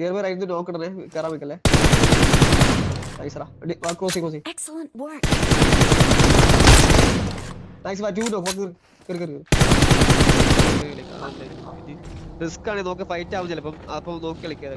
കേറുമ്പോ റൈറ്റ് നോക്കണേ കേറാൻ വെക്കല്ലേ. നൈസറാ കോസി Excellent work. നൈസ് വാ ടു നോ കേറി കേറി റിസ്ക് ആണ് നോക്ക് ഫൈറ്റ് ആവും ചിലപ്പം അപ്പം നോക്കി കളിക്കാതെ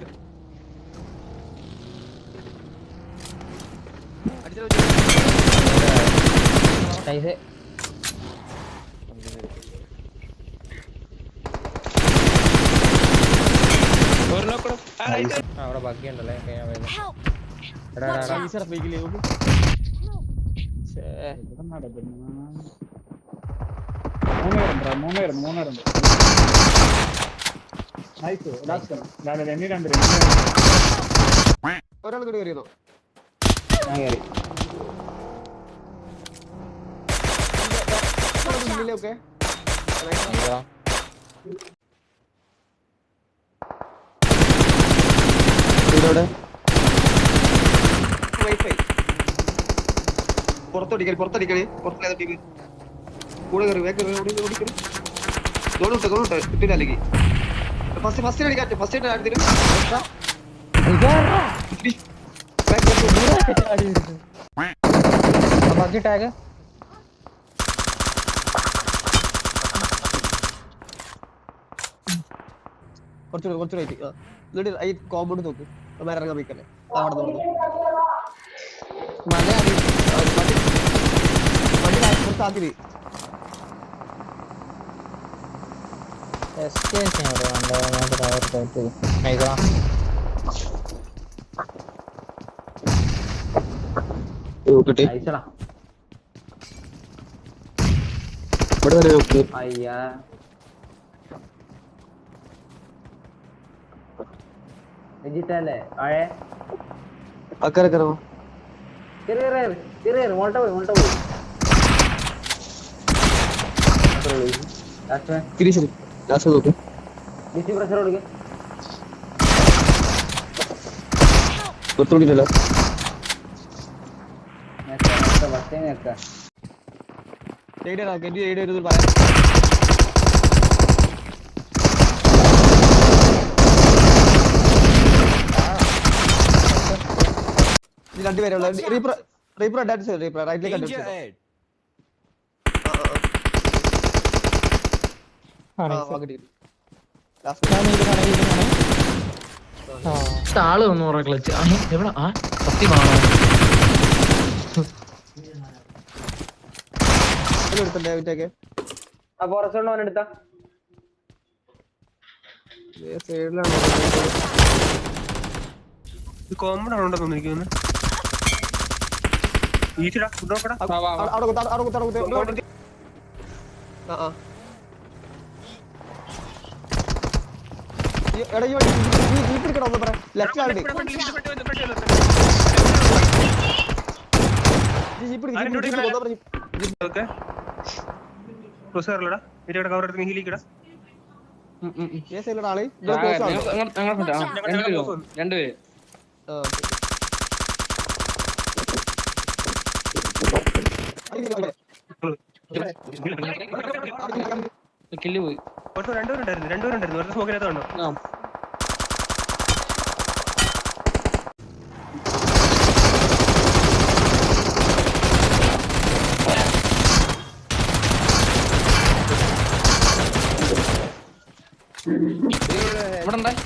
അവിടെ ബാക്കിയുണ്ടല്ലേ Help. മൂന്നേരുണ്ട് നൈസ് ഒരാൾ കൂടി കയറിയോ ഞാൻ കയറി ഓക്കെ വൈഫൈ പുറത്തടിക്കണേ പുറത്തില്ലാത്ത ടീം കൂടെ കയറി വേഗം ഓടിക്കറി തോന്നിട്ട് കിട്ടില്ല അല്ലെങ്കിൽ ഫസ്റ്റ് അടിക്കാറ്റ് ഫസ്റ്റ് അടുത്തിട്ട് ബാക്കി ടാഗ് കുറച്ചുകൂടി എന്നിട്ട് ഈ കോമ്പൗണ്ട് നോക്ക് വേറെ ഇറങ്ങാൻ വയ്ക്കല്ലേ അവിടെ നോക്കുന്നു പുറത്താക്കി അയ്യാ വെജിറ്റല്ലേ ആഴേ അക്കരെ മോൾട്ട പോയി നോക്ക് പ്രഷർ കൊടുക്ക പുറത്തോടില്ലല്ലോ പറയാം രണ്ടുപേരെ റൈറ്റിലേക്ക് ആള് വന്നു പറ ക്ലച്ച് എവിടെ ആ സത്യമാണോ എടുത്തേ എടുത്താ കോമൺ ആണോ തോന്നിരിക്കുന്നു രണ്ടുപേര് കില്ല് പോയി രണ്ടുപേരുണ്ടായിരുന്നു വെറുതെ സ്മോക്കിനകത്ത് കണ്ടോ ഇവിടെ ഉണ്ടായി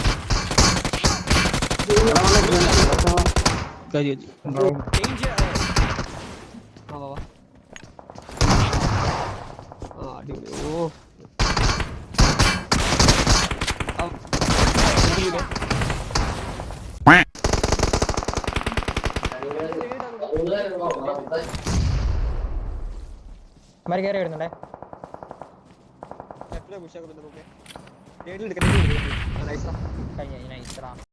കയറി വരുന്നുണ്ടേ നൈസ് കഴിഞ്ഞ